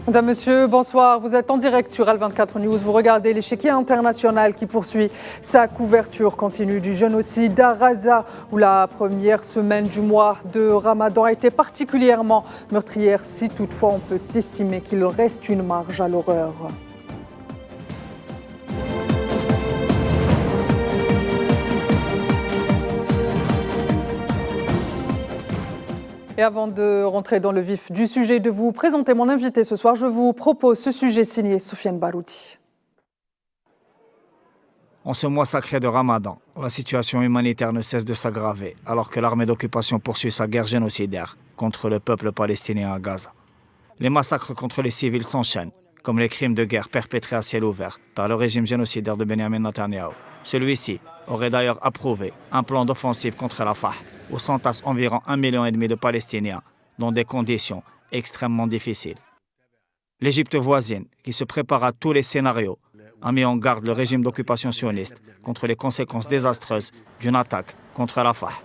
Mesdames, Messieurs, bonsoir. Vous êtes en direct sur Al24 News. Vous regardez l'échiquier international qui poursuit sa couverture continue du génocide à Gaza, où la première semaine du mois de Ramadan a été particulièrement meurtrière, si toutefois on peut estimer qu'il reste une marge à l'horreur. Et avant de rentrer dans le vif du sujet, de vous présenter mon invité ce soir, je vous propose ce sujet signé Soufiane Baroudi. En ce mois sacré de Ramadan, la situation humanitaire ne cesse de s'aggraver alors que l'armée d'occupation poursuit sa guerre génocidaire contre le peuple palestinien à Gaza. Les massacres contre les civils s'enchaînent, comme les crimes de guerre perpétrés à ciel ouvert par le régime génocidaire de Benjamin Netanyahu. Celui-ci aurait d'ailleurs approuvé un plan d'offensive contre Rafah, où s'entassent environ 1,5 million de Palestiniens dans des conditions extrêmement difficiles. L'Égypte voisine, qui se prépare à tous les scénarios, a mis en garde le régime d'occupation sioniste contre les conséquences désastreuses d'une attaque contre Rafah.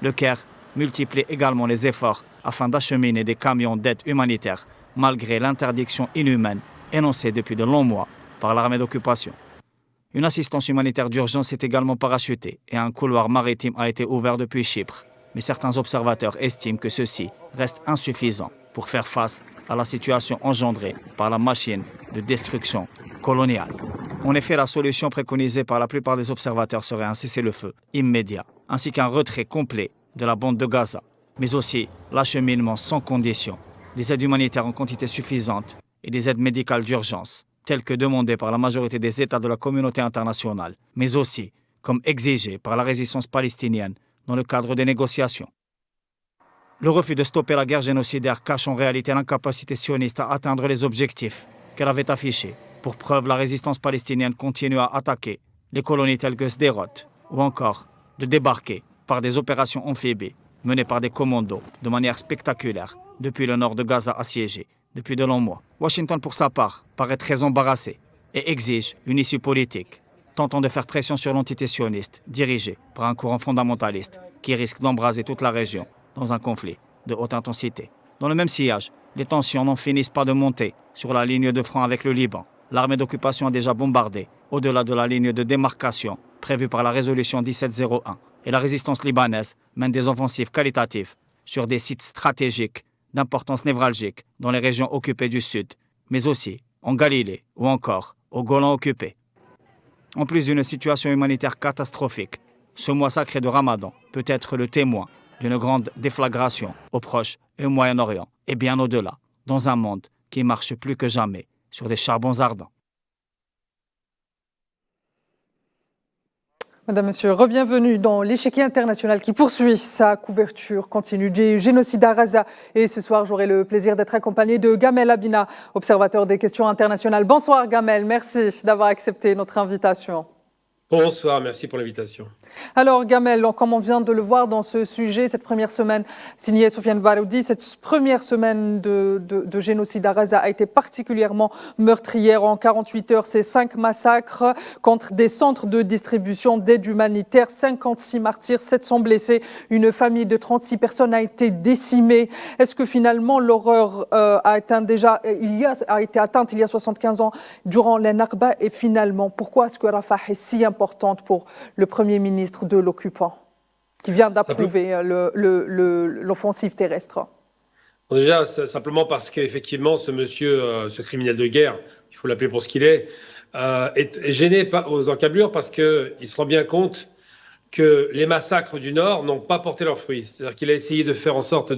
Le Caire multiplie également les efforts afin d'acheminer des camions d'aide humanitaire malgré l'interdiction inhumaine énoncée depuis de longs mois par l'armée d'occupation. Une assistance humanitaire d'urgence est également parachutée et un couloir maritime a été ouvert depuis Chypre. Mais certains observateurs estiment que ceci reste insuffisant pour faire face à la situation engendrée par la machine de destruction coloniale. En effet, la solution préconisée par la plupart des observateurs serait un cessez-le-feu immédiat, ainsi qu'un retrait complet de la bande de Gaza, mais aussi l'acheminement sans condition des aides humanitaires en quantité suffisante et des aides médicales d'urgence, telles que demandées par la majorité des États de la communauté internationale, mais aussi comme exigées par la résistance palestinienne dans le cadre des négociations. Le refus de stopper la guerre génocidaire cache en réalité l'incapacité sioniste à atteindre les objectifs qu'elle avait affichés. Pour preuve, la résistance palestinienne continue à attaquer les colonies telles que Sderot, ou encore de débarquer par des opérations amphibies menées par des commandos de manière spectaculaire depuis le nord de Gaza assiégé depuis de longs mois. Washington, pour sa part, paraît très embarrassé et exige une issue politique, tentant de faire pression sur l'entité sioniste dirigée par un courant fondamentaliste qui risque d'embraser toute la région dans un conflit de haute intensité. Dans le même sillage, les tensions n'en finissent pas de monter sur la ligne de front avec le Liban. L'armée d'occupation a déjà bombardé au-delà de la ligne de démarcation prévue par la résolution 1701 et la résistance libanaise mène des offensives qualitatives sur des sites stratégiques d'importance névralgique dans les régions occupées du sud, mais aussi en Galilée ou encore au Golan occupé. En plus d'une situation humanitaire catastrophique, ce mois sacré de Ramadan peut être le témoin d'une grande déflagration au Proche et au Moyen-Orient, et bien au-delà, dans un monde qui marche plus que jamais sur des charbons ardents. Madame, Monsieur, re-bienvenue dans l'échiquier international qui poursuit sa couverture continue du génocide à Gaza. Et ce soir, j'aurai le plaisir d'être accompagné de Gamel Abina, observateur des questions internationales. Bonsoir Gamel, merci d'avoir accepté notre invitation. Bonsoir, merci pour l'invitation. Alors Gamel, comme on vient de le voir dans ce sujet, cette première semaine signée Soufiane Baroudi, cette première semaine de génocide à Gaza a été particulièrement meurtrière. En 48 heures, c'est 5 massacres contre des centres de distribution d'aide humanitaire, 56 martyrs, 700 blessés. Une famille de 36 personnes a été décimée. Est-ce que finalement l'horreur a été atteinte il y a 75 ans durant les Nakba? Et finalement, pourquoi est-ce que Rafah est si importante pour le Premier ministre de l'occupant, qui vient d'approuver l'offensive terrestre? Déjà, simplement parce qu'effectivement, ce monsieur, ce criminel de guerre, il faut l'appeler pour ce qu'il est gêné aux encablures parce qu'il se rend bien compte que les massacres du Nord n'ont pas porté leurs fruits. C'est-à-dire qu'il a essayé de faire en sorte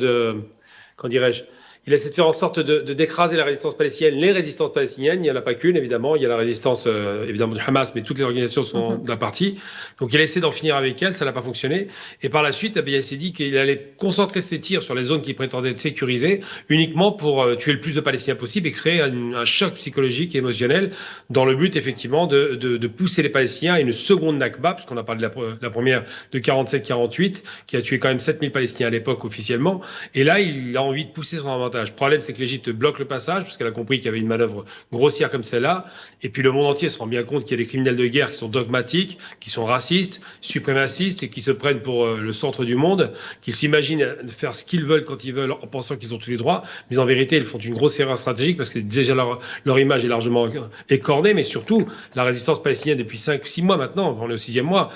il essaie de faire en sorte d'écraser la résistance palestinienne, les résistances palestiniennes. Il n'y en a pas qu'une, évidemment. Il y a la résistance, évidemment, du Hamas, mais toutes les organisations sont de la partie. Donc, il a essayé d'en finir avec elle. Ça n'a pas fonctionné. Et par la suite, il s'est dit qu'il allait concentrer ses tirs sur les zones qui prétendaient être sécurisées, uniquement pour tuer le plus de Palestiniens possible et créer un choc psychologique et émotionnel dans le but, effectivement, de pousser les Palestiniens à une seconde Nakba, puisqu'on a parlé de la première de 47-48, qui a tué quand même 7000 Palestiniens à l'époque officiellement. Et là, il a envie de pousser son armement avantage. Le problème, c'est que l'Égypte bloque le passage, parce qu'elle a compris qu'il y avait une manœuvre grossière comme celle-là. Et puis le monde entier se rend bien compte qu'il y a des criminels de guerre qui sont dogmatiques, qui sont racistes, suprémacistes et qui se prennent pour le centre du monde, qui s'imaginent faire ce qu'ils veulent quand ils veulent en pensant qu'ils ont tous les droits. Mais en vérité, ils font une grosse erreur stratégique parce que déjà leur image est largement écornée, mais surtout la résistance palestinienne depuis 5-6 mois maintenant, on est au 6e mois,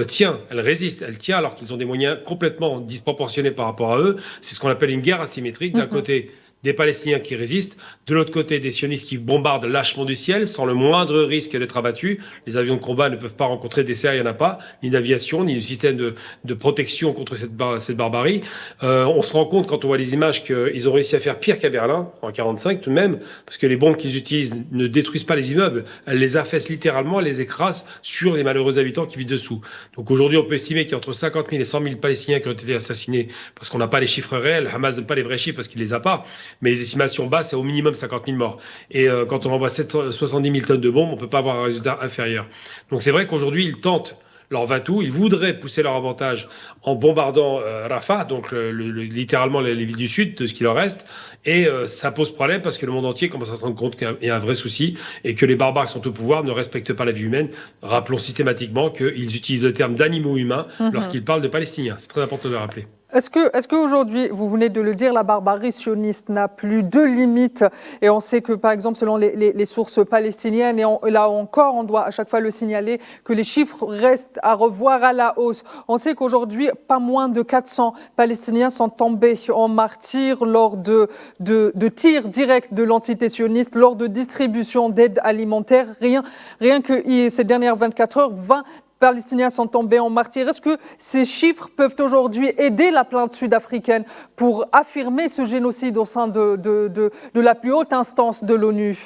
tient, elle résiste, elle tient alors qu'ils ont des moyens complètement disproportionnés par rapport à eux. C'est ce qu'on appelle une guerre asymétrique. D'un côté, des Palestiniens qui résistent, de l'autre côté, des sionistes qui bombardent lâchement du ciel sans le moindre risque d'être abattus. Les avions de combat ne peuvent pas rencontrer des serres, il n'y en a pas, ni d'aviation, ni de système de protection contre cette barbarie. On se rend compte quand on voit les images qu'ils ont réussi à faire pire qu'à Berlin, en 1945 tout de même, parce que les bombes qu'ils utilisent ne détruisent pas les immeubles, elles les affaissent littéralement, elles les écrasent sur les malheureux habitants qui vivent dessous. Donc aujourd'hui, on peut estimer qu'il y a entre 50 000 et 100 000 Palestiniens qui ont été assassinés parce qu'on n'a pas les chiffres réels. Hamas ne donne pas les vrais chiffres parce qu'il ne les a pas. Mais les estimations basses, c'est au minimum 50 000 morts. Et quand on envoie 70 000 tonnes de bombes, on ne peut pas avoir un résultat inférieur. Donc c'est vrai qu'aujourd'hui, ils tentent leur va-tout. Ils voudraient pousser leur avantage en bombardant Rafah, donc littéralement les villes du sud, de ce qui leur reste. Et ça pose problème parce que le monde entier commence à se rendre compte qu'il y a un vrai souci et que les barbares qui sont au pouvoir ne respectent pas la vie humaine. Rappelons systématiquement qu'ils utilisent le terme d'animaux humains lorsqu'ils parlent de Palestiniens. C'est très important de le rappeler. Est-ce qu'aujourd'hui, vous venez de le dire, la barbarie sioniste n'a plus de limites et on sait que, par exemple, selon les sources palestiniennes, et là encore, on doit à chaque fois le signaler, que les chiffres restent à revoir à la hausse. On sait qu'aujourd'hui, pas moins de 400 Palestiniens sont tombés en martyrs lors de tirs directs de l'entité sioniste, lors de distribution d'aide alimentaire. Rien que ces dernières 24 heures, 20 Palestiniens sont tombés en martyrs. Est-ce que ces chiffres peuvent aujourd'hui aider la plainte sud-africaine pour affirmer ce génocide au sein de la plus haute instance de l'ONU ?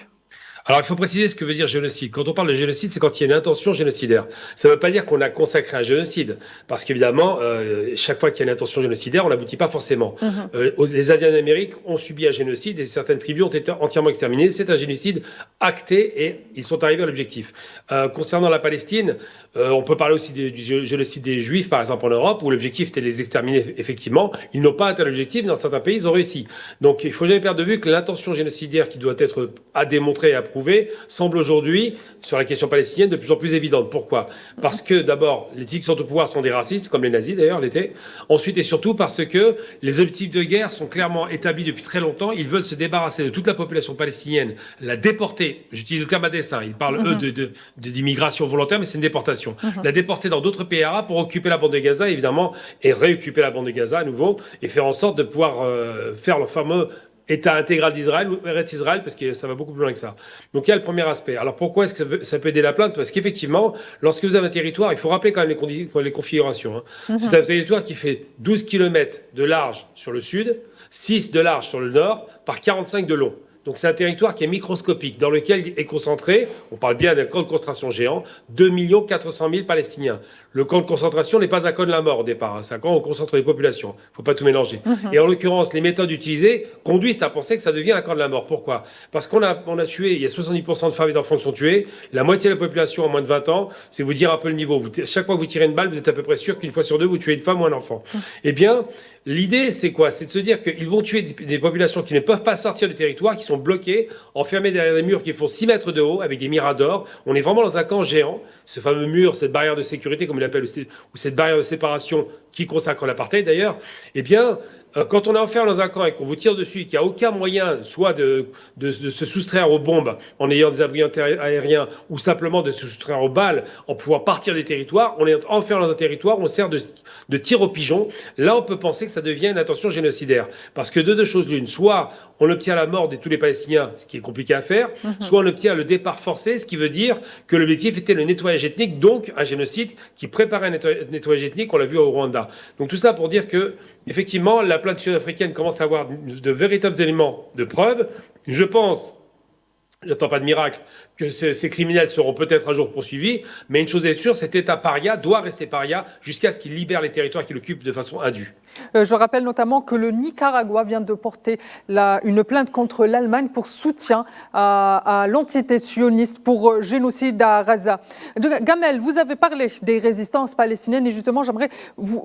Alors, il faut préciser ce que veut dire génocide. Quand on parle de génocide, c'est quand il y a une intention génocidaire. Ça ne veut pas dire qu'on a consacré un génocide, parce qu'évidemment, chaque fois qu'il y a une intention génocidaire, on n'aboutit pas forcément. Les Indiens d'Amérique ont subi un génocide et certaines tribus ont été entièrement exterminées. C'est un génocide acté et ils sont arrivés à l'objectif. Concernant la Palestine, on peut parler aussi du génocide des Juifs, par exemple en Europe, où l'objectif était de les exterminer, effectivement. Ils n'ont pas atteint l'objectif, mais dans certains pays, ils ont réussi. Donc, il ne faut jamais perdre de vue que l'intention génocidaire qui doit être à démontrer et à prouver semble aujourd'hui, sur la question palestinienne, de plus en plus évidente. Pourquoi ? Parce que, d'abord, les types qui sont au pouvoir sont des racistes, comme les nazis d'ailleurs l'étaient. Ensuite et surtout parce que les objectifs de guerre sont clairement établis depuis très longtemps. Ils veulent se débarrasser de toute la population palestinienne, la déporter. J'utilise le terme à dessein. Ils parlent, eux, d'immigration volontaire, mais c'est une déportation. La déporter dans d'autres pays arabes pour occuper la bande de Gaza, évidemment, et réoccuper la bande de Gaza à nouveau, et faire en sorte de pouvoir faire le fameux État intégral d'Israël ou Eretz Israël, parce que ça va beaucoup plus loin que ça. Donc il y a le premier aspect. Alors pourquoi est-ce que ça peut aider la plainte ? Parce qu'effectivement, lorsque vous avez un territoire, il faut rappeler quand même les configurations. C'est un territoire qui fait 12 km de large sur le sud, 6 de large sur le nord, par 45 de long. Donc c'est un territoire qui est microscopique, dans lequel est concentré, on parle bien d'un camp de concentration géant, 2 400 000 Palestiniens. Le camp de concentration n'est pas un camp de la mort au départ, c'est un camp où on concentre les populations. Il ne faut pas tout mélanger. Et en l'occurrence, les méthodes utilisées conduisent à penser que ça devient un camp de la mort. Pourquoi ? Parce qu'on a tué, il y a 70% de femmes et d'enfants qui sont tués, la moitié de la population en moins de 20 ans, c'est vous dire un peu le niveau. Chaque fois que vous tirez une balle, vous êtes à peu près sûr qu'une fois sur deux, vous tuez une femme ou un enfant. Eh bien, l'idée, c'est quoi ? C'est de se dire qu'ils vont tuer des populations qui ne peuvent pas sortir du territoire, qui sont bloquées, enfermées derrière des murs qui font 6 mètres de haut, avec des miradors. On est vraiment dans un camp géant. Ce fameux mur, cette barrière de sécurité, comme il l'appelle, ou cette barrière de séparation qui consacre l'apartheid d'ailleurs, eh bien, quand on est enfermé dans un camp et qu'on vous tire dessus, qu'il n'y a aucun moyen, soit de se soustraire aux bombes en ayant des abris aériens, ou simplement de se soustraire aux balles en pouvant partir des territoires, on est enfermé dans un territoire, on sert de tir aux pigeons. Là, on peut penser que ça devient une intention génocidaire. Parce que de deux choses l'une, soit on obtient la mort de tous les Palestiniens, ce qui est compliqué à faire, soit on obtient le départ forcé, ce qui veut dire que l'objectif était le nettoyage ethnique, donc un génocide qui préparait un nettoyage ethnique, on l'a vu au Rwanda. Donc tout cela pour dire que, effectivement, la plainte sud-africaine commence à avoir de véritables éléments de preuve. Je pense, j'attends pas de miracle, que ces criminels seront peut-être un jour poursuivis, mais une chose est sûre, cet État paria doit rester paria jusqu'à ce qu'il libère les territoires qu'il occupe de façon indue. Je rappelle notamment que le Nicaragua vient de porter une plainte contre l'Allemagne pour soutien à l'entité sioniste pour génocide à Gaza. Gamel, vous avez parlé des résistances palestiniennes et justement j'aimerais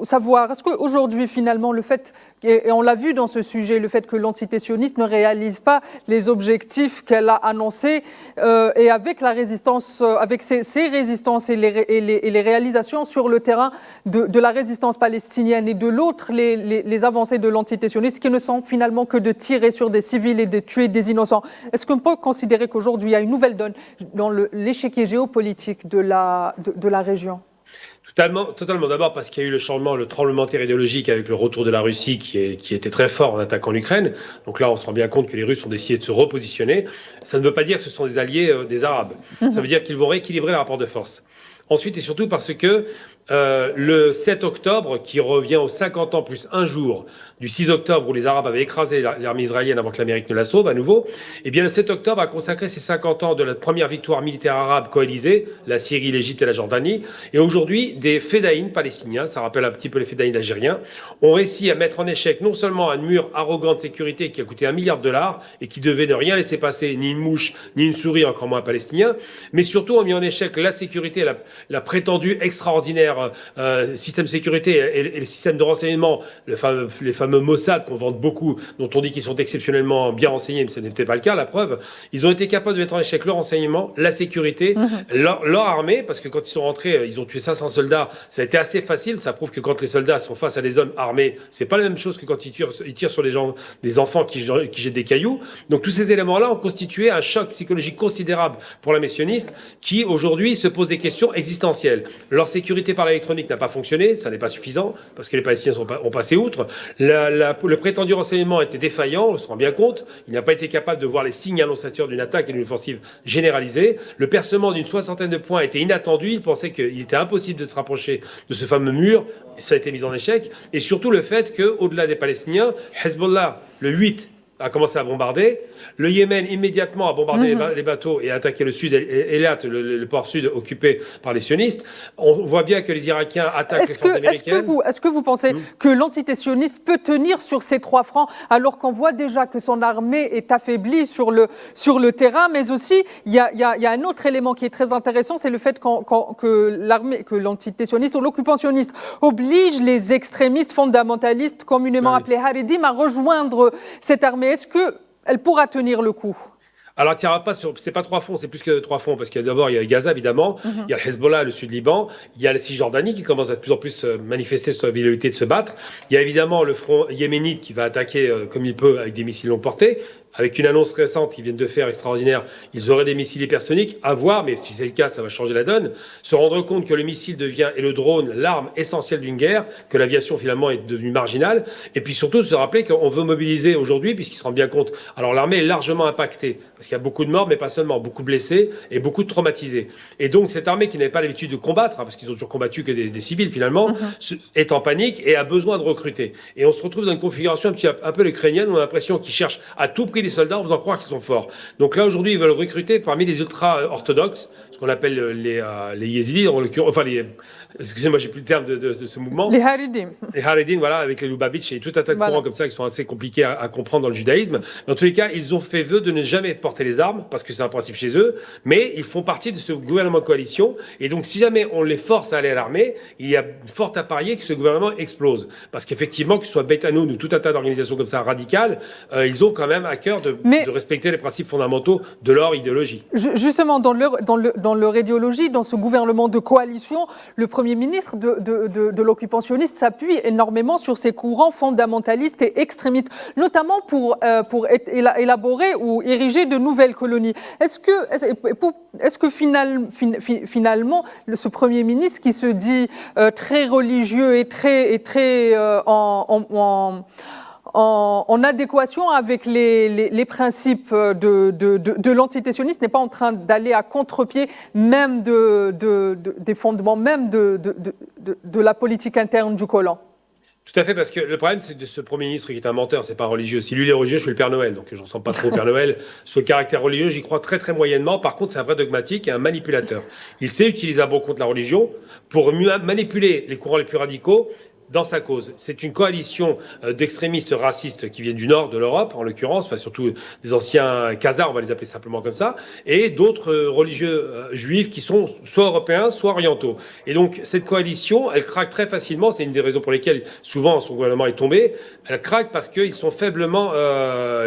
savoir, est-ce qu'aujourd'hui finalement le fait, et on l'a vu dans ce sujet, le fait que l'entité sioniste ne réalise pas les objectifs qu'elle a annoncés et avec la résistance, avec ces résistances et les réalisations sur le terrain de la résistance palestinienne et de l'autre, les avancées de l'entité sioniste qui ne sont finalement que de tirer sur des civils et de tuer des innocents. Est-ce qu'on peut considérer qu'aujourd'hui il y a une nouvelle donne dans l'échiquier géopolitique de la région ? Totalement. D'abord parce qu'il y a eu le tremblement de terre idéologique avec le retour de la Russie qui était très fort en attaquant l'Ukraine. Donc là, on se rend bien compte que les Russes ont décidé de se repositionner. Ça ne veut pas dire que ce sont des alliés des Arabes. Ça veut dire qu'ils vont rééquilibrer le rapport de force. Ensuite et surtout parce que le 7 octobre, qui revient aux 50 ans plus un jour du 6 octobre où les Arabes avaient écrasé l'armée israélienne avant que l'Amérique ne la sauve à nouveau, eh bien le 7 octobre a consacré ces 50 ans de la première victoire militaire arabe coalisée, la Syrie, l'Égypte et la Jordanie. Et aujourd'hui, des fédayines palestiniens, ça rappelle un petit peu les fédayines algériens, ont réussi à mettre en échec non seulement un mur arrogant de sécurité qui a coûté $1 milliard et qui devait ne rien laisser passer, ni une mouche, ni une souris, encore moins un Palestinien, mais surtout ont mis en échec la sécurité, la prétendue extraordinaire système de sécurité et le système de renseignement, les fameux Mossad qu'on vante beaucoup, dont on dit qu'ils sont exceptionnellement bien renseignés, mais ce n'était pas le cas, la preuve. Ils ont été capables de mettre en échec le renseignement, la sécurité, leur armée, parce que quand ils sont rentrés, ils ont tué 500 soldats, ça a été assez facile, ça prouve que quand les soldats sont face à des hommes armés, c'est pas la même chose que quand ils tirent sur des enfants qui jettent des cailloux. Donc tous ces éléments-là ont constitué un choc psychologique considérable pour l'armée sioniste, qui aujourd'hui se pose des questions existentielles. Leur sécurité par l'électronique n'a pas fonctionné, ça n'est pas suffisant, parce que les Palestiniens ont passé outre. Le prétendu renseignement était défaillant, on se rend bien compte. Il n'a pas été capable de voir les signes annonciateurs d'une attaque et d'une offensive généralisée. Le percement d'une 60aine de points était inattendu. Il pensait qu'il était impossible de se rapprocher de ce fameux mur. Ça a été mis en échec. Et surtout le fait qu'au-delà des Palestiniens, Hezbollah, le 8, a commencé à bombarder. Le Yémen, immédiatement, a bombardé les bateaux et a attaqué le sud, Eilat, le port sud occupé par les sionistes. On voit bien que les Irakiens attaquent les forces américaines. Est-ce que vous pensez que l'entité sioniste peut tenir sur ces 3 fronts alors qu'on voit déjà que son armée est affaiblie sur le terrain, mais aussi il y a un autre élément qui est très intéressant, c'est le fait que l'entité sioniste ou l'occupant sioniste oblige les extrémistes fondamentalistes communément appelés Haridim à rejoindre cette armée. Est-ce qu'elle pourra tenir le coup ? Alors, il n'y aura pas c'est pas 3 fronts, c'est plus que 3 fronts, parce qu'il y a d'abord, il y a Gaza, évidemment, il y a le Hezbollah, le sud-Liban, il y a la Cisjordanie qui commence à de plus en plus manifester son habilité de se battre, il y a évidemment le front yéménite qui va attaquer comme il peut avec des missiles longue portée, avec une annonce récente qu'ils viennent de faire extraordinaire, ils auraient des missiles hypersoniques, à voir, mais si c'est le cas, ça va changer la donne, se rendre compte que le missile devient, et le drone, l'arme essentielle d'une guerre, que l'aviation finalement est devenue marginale, et puis surtout se rappeler qu'on veut mobiliser aujourd'hui, puisqu'ils se rendent bien compte, alors l'armée est largement impactée, parce qu'il y a beaucoup de morts, mais pas seulement, beaucoup de blessés et beaucoup de traumatisés. Et donc cette armée qui n'avait pas l'habitude de combattre, parce qu'ils ont toujours combattu que des civils finalement, est en panique et a besoin de recruter. Et on se retrouve dans une configuration un peu l'ukrainienne, où on a l'impression qu'ils cherchent à tout prix des soldats en faisant croire qu'ils sont forts. Donc là, aujourd'hui, ils veulent recruter parmi les ultra-orthodoxes, ce qu'on appelle les yézidis, enfin excusez-moi, j'ai plus le terme de ce mouvement. Les Haridim. Les Haridim, voilà, avec les Lubavitch et tout un tas de courants comme ça qui sont assez compliqués à comprendre dans le judaïsme. Dans tous les cas, ils ont fait vœu de ne jamais porter les armes, parce que c'est un principe chez eux, mais ils font partie de ce gouvernement de coalition. Et donc, si jamais on les force à aller à l'armée, il y a fort à parier que ce gouvernement explose. Parce qu'effectivement, que ce soit Beit Hanoun ou tout un tas d'organisations comme ça radicales, ils ont quand même à cœur de respecter les principes fondamentaux de leur idéologie. Justement, dans leur idéologie, dans ce gouvernement de coalition, le Premier ministre de l'occupant sioniste s'appuie énormément sur ces courants fondamentalistes et extrémistes, notamment pour élaborer ou ériger de nouvelles colonies. Est-ce que finalement, ce Premier ministre qui se dit très religieux et très en adéquation avec les principes de l'entité sioniste n'est pas en train d'aller à contre-pied même des fondements même de la politique interne du colon? Tout à fait, parce que le problème, c'est de ce Premier ministre qui est un menteur, c'est pas religieux. Si lui, il est religieux, je suis le Père Noël, donc j'en sens pas trop au Père Noël. Ce caractère religieux, j'y crois très très moyennement. Par contre, c'est un vrai dogmatique et un manipulateur. Il sait utiliser à bon compte la religion pour manipuler les courants les plus radicaux dans sa cause. C'est une coalition d'extrémistes racistes qui viennent du nord de l'Europe, en l'occurrence, enfin surtout des anciens Khazars, on va les appeler simplement comme ça, et d'autres religieux juifs qui sont soit européens, soit orientaux. Et donc cette coalition, elle craque très facilement, c'est une des raisons pour lesquelles souvent son gouvernement est tombé, elle craque parce qu'ils sont faiblement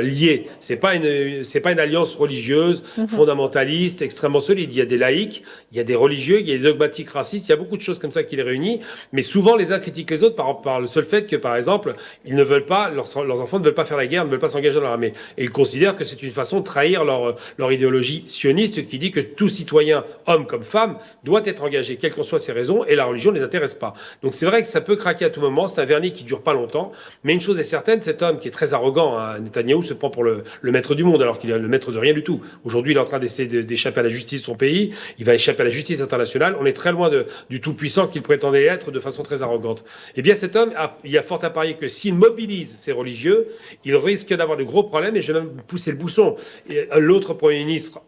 liés. C'est pas une alliance religieuse, fondamentaliste, extrêmement solide. Il y a des laïcs, il y a des religieux, il y a des dogmatiques racistes, il y a beaucoup de choses comme ça qui les réunissent, mais souvent les uns critiquent les autres par le seul fait que, par exemple, ils ne veulent pas, leurs enfants ne veulent pas faire la guerre, ne veulent pas s'engager dans l'armée. Et ils considèrent que c'est une façon de trahir leur idéologie sioniste qui dit que tout citoyen, homme comme femme, doit être engagé, quelles qu'en soient ses raisons, et la religion ne les intéresse pas. Donc c'est vrai que ça peut craquer à tout moment, c'est un vernis qui ne dure pas longtemps, mais une chose est certaine, cet homme qui est très arrogant, hein, Netanyahou se prend pour le maître du monde, alors qu'il est le maître de rien du tout. Aujourd'hui, il est en train d'essayer d'échapper à la justice de son pays, il va échapper à la justice internationale, on est très loin du tout-puissant qu'il prétendait être de façon très arrogante. Eh bien, cet homme, il y a fort à parier que s'il mobilise ses religieux, il risque d'avoir de gros problèmes, et je vais même pousser le bousson. L'autre Premier ministre,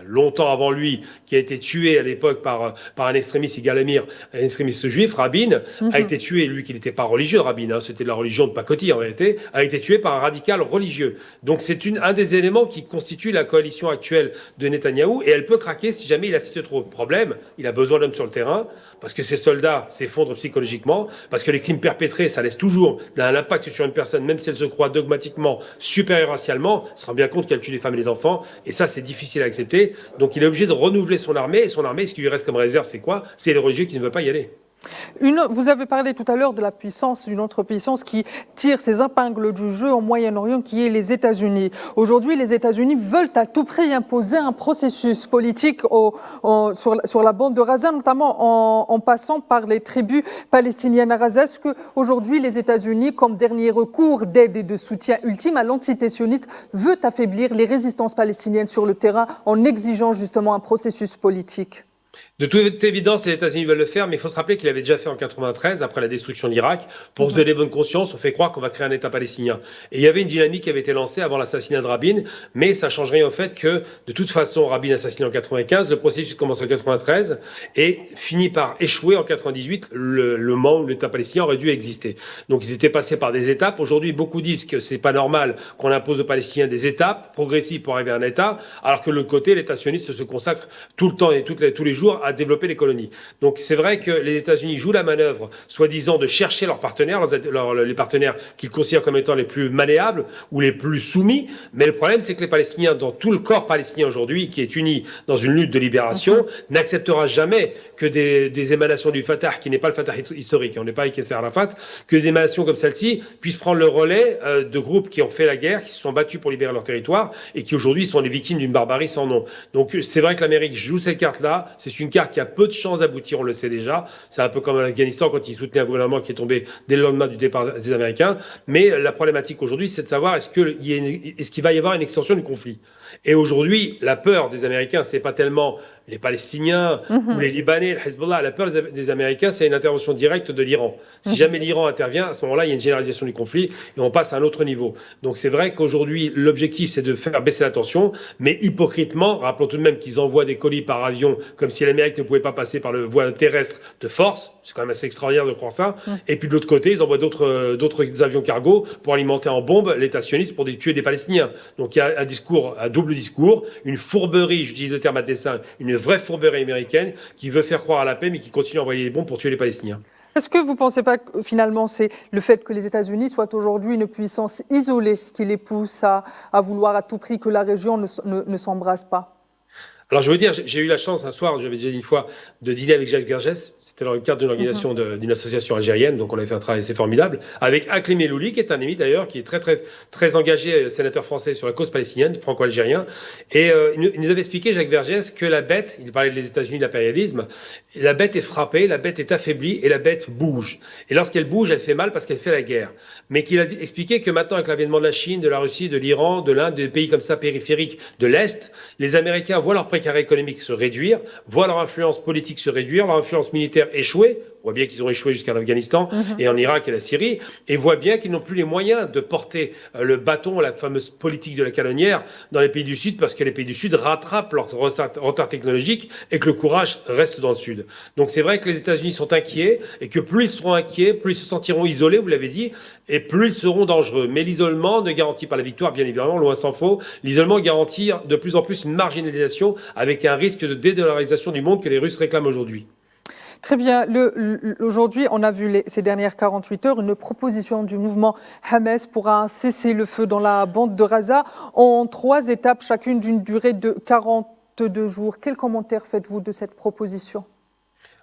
longtemps avant lui, qui a été tué à l'époque par un extrémiste Yigal un extrémiste juif, Rabin, a été tué, lui qui n'était pas religieux, Rabin, hein, c'était de la religion de pacotille en réalité, a été tué par un radical religieux. Donc c'est un des éléments qui constitue la coalition actuelle de Netanyahou, et elle peut craquer si jamais il assiste trop. Problème, il a besoin d'hommes sur le terrain, parce que ces soldats s'effondrent psychologiquement, parce que les crimes perpétrés, ça laisse toujours un impact sur une personne, même si elle se croit dogmatiquement supérieure racialement, elle se rend bien compte qu'elle tue les femmes et les enfants, et ça c'est difficile à accepter. Donc il est obligé de renouveler son armée, et son armée, ce qui lui reste comme réserve, c'est quoi? C'est les religieux qui ne veulent pas y aller. Vous avez parlé tout à l'heure de la puissance, d'une autre puissance qui tire ses épingles du jeu au Moyen-Orient, qui est les États-Unis. Aujourd'hui, les États-Unis veulent à tout prix imposer un processus politique sur la bande de Gaza, notamment en passant par les tribus palestiniennes à Gaza. Est-ce qu'aujourd'hui, les États-Unis, comme dernier recours d'aide et de soutien ultime à l'entité sioniste, veulent affaiblir les résistances palestiniennes sur le terrain en exigeant justement un processus politique ? De toute évidence, les États-Unis veulent le faire, mais il faut se rappeler qu'il avait déjà fait en 93, après la destruction de l'Irak. Pour se donner bonne conscience, on fait croire qu'on va créer un État palestinien. Et il y avait une dynamique qui avait été lancée avant l'assassinat de Rabin, mais ça ne change rien au fait que, de toute façon, Rabin assassiné en 95, le processus commence en 93 et finit par échouer en 98, le moment où l'État palestinien aurait dû exister. Donc ils étaient passés par des étapes. Aujourd'hui, beaucoup disent que c'est pas normal qu'on impose aux Palestiniens des étapes progressives pour arriver à un État, alors que de l'autre côté, l'État sioniste se consacre tout le temps et tous les jours à développer les colonies. Donc c'est vrai que les États-Unis jouent la manœuvre, soi-disant de chercher leurs partenaires, les partenaires qu'ils considèrent comme étant les plus malléables ou les plus soumis, mais le problème c'est que les Palestiniens, dans tout le corps palestinien aujourd'hui, qui est uni dans une lutte de libération, n'acceptera jamais que des émanations du Fatah, qui n'est pas le Fatah historique, on n'est pas avec Yasser Arafat, que des émanations comme celle-ci puissent prendre le relais de groupes qui ont fait la guerre, qui se sont battus pour libérer leur territoire et qui aujourd'hui sont les victimes d'une barbarie sans nom. Donc c'est vrai que l'Amérique joue cette carte-là, c'est une carte qui a peu de chances d'aboutir, on le sait déjà. C'est un peu comme en Afghanistan quand ils soutenaient un gouvernement qui est tombé dès le lendemain du départ des Américains. Mais la problématique aujourd'hui, c'est de savoir est-ce qu'il va y avoir une extension du conflit. Et aujourd'hui, la peur des Américains, c'est pas tellement les Palestiniens ou les Libanais, le Hezbollah. La peur des Américains, c'est une intervention directe de l'Iran. Si jamais l'Iran intervient, à ce moment-là, il y a une généralisation du conflit et on passe à un autre niveau. Donc c'est vrai qu'aujourd'hui, l'objectif, c'est de faire baisser la tension, mais hypocritement, rappelons tout de même qu'ils envoient des colis par avion, comme si l'Amérique ne pouvait pas passer par le voie terrestre de force. C'est quand même assez extraordinaire de croire ça. Et puis de l'autre côté, ils envoient d'autres avions cargo pour alimenter en bombe l'État sioniste pour tuer des Palestiniens. Donc il y a un double discours, une fourberie, j'utilise le terme à dessein, une vraie fourberie américaine qui veut faire croire à la paix mais qui continue à envoyer les bombes pour tuer les Palestiniens. Est-ce que vous ne pensez pas que finalement c'est le fait que les États-Unis soient aujourd'hui une puissance isolée qui les pousse à vouloir à tout prix que la région ne s'embrasse pas? Alors je veux dire, j'ai eu la chance un soir, j'avais déjà dit une fois, de dîner avec Jacques Vergès. C'était dans le cadre d'une organisation d'une association algérienne, donc on avait fait un travail assez formidable, avec Haklem Elouli, qui est un ami d'ailleurs, qui est très, très, très engagé, sénateur français sur la cause palestinienne, franco-algérien. Et il nous avait expliqué, Jacques Vergès, que la bête, il parlait des États-Unis, de l'impérialisme, la bête est frappée, la bête est affaiblie et la bête bouge. Et lorsqu'elle bouge, elle fait mal parce qu'elle fait la guerre. Mais qu'il a expliqué que maintenant, avec l'avènement de la Chine, de la Russie, de l'Iran, de l'Inde, des pays comme ça périphériques de l'Est, les Américains voient leur précarité économique se réduire, voient leur influence politique se réduire, leur influence militaire échouer, On voit bien qu'ils ont échoué jusqu'à l'Afghanistan Mhm. et en Irak et la Syrie, et voit bien qu'ils n'ont plus les moyens de porter le bâton, la fameuse politique de la canonnière, dans les pays du Sud, parce que les pays du Sud rattrapent leur retard technologique et que le courage reste dans le Sud. Donc c'est vrai que les États-Unis sont inquiets, et que plus ils seront inquiets, plus ils se sentiront isolés, vous l'avez dit, et plus ils seront dangereux. Mais l'isolement ne garantit pas la victoire, bien évidemment, loin s'en faut. L'isolement garantit de plus en plus une marginalisation, avec un risque de dédollarisation du monde que les Russes réclament aujourd'hui. Très bien. Aujourd'hui, on a vu ces dernières 48 heures une proposition du mouvement Hamas pour un cessez-le-feu dans la bande de Gaza en 3 étapes, chacune d'une durée de 42 jours. Quel commentaire faites-vous de cette proposition?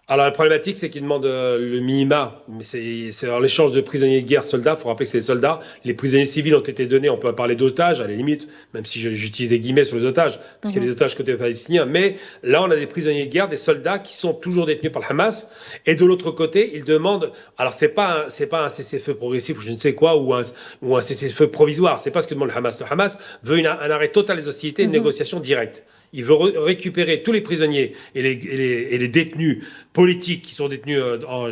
Alors la problématique, c'est qu'ils demandent le minima, mais c'est en l'échange de prisonniers de guerre soldats. Il faut rappeler que c'est des soldats. Les prisonniers civils ont été donnés, on peut parler d'otages à la limite, même si j'utilise des guillemets sur les otages, parce qu'il y a des otages côté palestinien. Mais là, on a des prisonniers de guerre, des soldats qui sont toujours détenus par le Hamas. Et de l'autre côté, ils demandent, alors c'est pas un cessez-le-feu progressif ou je ne sais quoi, ou un cessez-le-feu provisoire. C'est pas ce que demande le Hamas. Le Hamas veut un arrêt total des hostilités et une négociation directe. Il veut récupérer tous les prisonniers et les détenus politiques qui sont détenus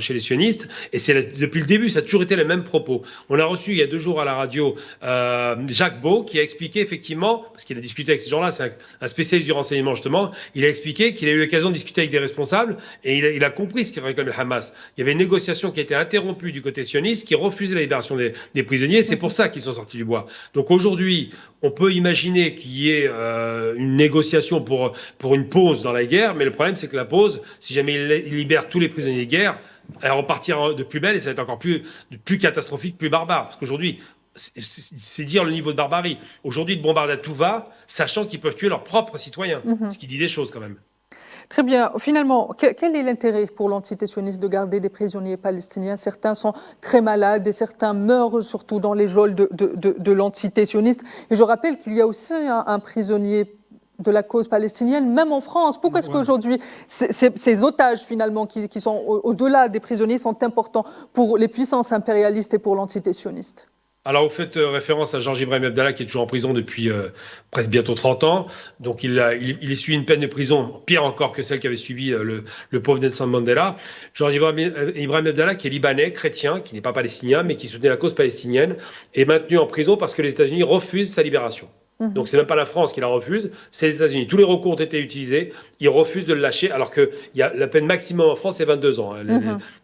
chez les sionistes. Et depuis le début, ça a toujours été les mêmes propos. On a reçu il y a 2 jours à la radio Jacques Beau qui a expliqué effectivement, parce qu'il a discuté avec ces gens-là, c'est un spécialiste du renseignement justement, il a expliqué qu'il a eu l'occasion de discuter avec des responsables et il a compris ce que réclamait le Hamas. Il y avait une négociation qui a été interrompue du côté sioniste qui refusait la libération des prisonniers. C'est pour ça qu'ils sont sortis du bois. Donc aujourd'hui, on peut imaginer qu'il y ait une négociation pour une pause dans la guerre, mais le problème c'est que la pause, si jamais il libère tous les prisonniers de guerre, elle repartira de plus belle et ça va être encore plus catastrophique, plus barbare. Parce qu'aujourd'hui, c'est dire le niveau de barbarie. Aujourd'hui, ils bombardent à tout va, sachant qu'ils peuvent tuer leurs propres citoyens, ce qui dit des choses quand même. Très bien. Finalement, quel est l'intérêt pour l'entité sioniste de garder des prisonniers palestiniens? Certains sont très malades et certains meurent surtout dans les geôles de l'entité sioniste. Et je rappelle qu'il y a aussi un prisonnier de la cause palestinienne, même en France. Pourquoi est-ce qu'aujourd'hui, ces otages finalement qui sont au-delà des prisonniers sont importants pour les puissances impérialistes et pour l'entité sioniste? Alors, vous faites référence à Georges Ibrahim Abdallah, qui est toujours en prison depuis presque bientôt 30 ans. Donc, il essuie une peine de prison, pire encore que celle qu'avait subi le pauvre Nelson Mandela. Georges Ibrahim Abdallah, qui est libanais, chrétien, qui n'est pas palestinien, mais qui soutenait la cause palestinienne, est maintenu en prison parce que les États-Unis refusent sa libération. Donc, c'est même pas la France qui la refuse, c'est les États-Unis. Tous les recours ont été utilisés, ils refusent de le lâcher, alors que la peine maximum en France, c'est 22 ans.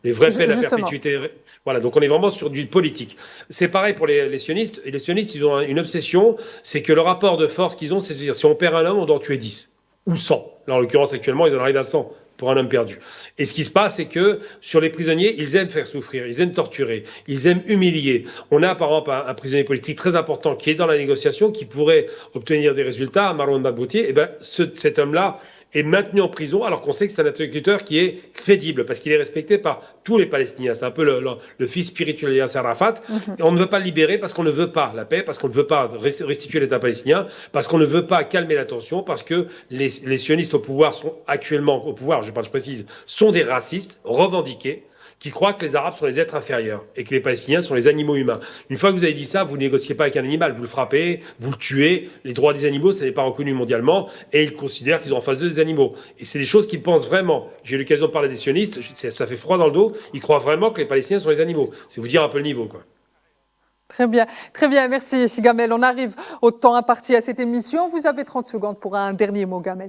Les vraies peines à perpétuité. Voilà, donc on est vraiment sur du politique. C'est pareil pour les sionistes. Et les sionistes, ils ont une obsession, c'est que le rapport de force qu'ils ont, c'est de dire si on perd un homme, on doit en tuer 10 ou 100. Là, en l'occurrence, actuellement, ils en arrivent à 100 pour un homme perdu. Et ce qui se passe, c'est que sur les prisonniers, ils aiment faire souffrir, ils aiment torturer, ils aiment humilier. On a par exemple un prisonnier politique très important qui est dans la négociation, qui pourrait obtenir des résultats, Marwan Barghouti. Et ben, cet homme-là est maintenu en prison alors qu'on sait que c'est un interlocuteur qui est crédible parce qu'il est respecté par tous les Palestiniens. C'est un peu le fils spirituel de Yasser Arafat. Et on ne veut pas le libérer parce qu'on ne veut pas la paix, parce qu'on ne veut pas restituer l'État palestinien, parce qu'on ne veut pas calmer la tension, parce que les sionistes au pouvoir sont actuellement au pouvoir, je précise, sont des racistes revendiqués qui croient que les Arabes sont les êtres inférieurs et que les Palestiniens sont les animaux humains. Une fois que vous avez dit ça, vous ne négociez pas avec un animal, vous le frappez, vous le tuez. Les droits des animaux, ça n'est pas reconnu mondialement et ils considèrent qu'ils ont en face d'eux des animaux. Et c'est des choses qu'ils pensent vraiment. J'ai eu l'occasion de parler des sionistes, ça fait froid dans le dos. Ils croient vraiment que les Palestiniens sont les animaux. C'est vous dire un peu le niveau, quoi. Très bien, merci Gamel. On arrive au temps imparti à cette émission. Vous avez 30 secondes pour un dernier mot, Gamel.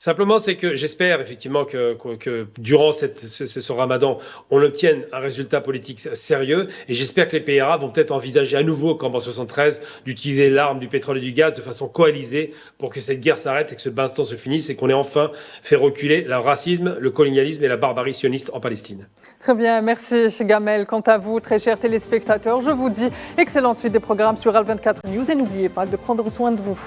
Simplement, c'est que j'espère effectivement que durant ce ramadan, on obtienne un résultat politique sérieux et j'espère que les pays arabes vont peut-être envisager à nouveau, comme en 73, d'utiliser l'arme du pétrole et du gaz de façon coalisée pour que cette guerre s'arrête et que ce baston se finisse et qu'on ait enfin fait reculer le racisme, le colonialisme et la barbarie sioniste en Palestine. Très bien, merci Gamel. Quant à vous, très chers téléspectateurs, je vous dis excellente suite des programmes sur Al24 News et n'oubliez pas de prendre soin de vous.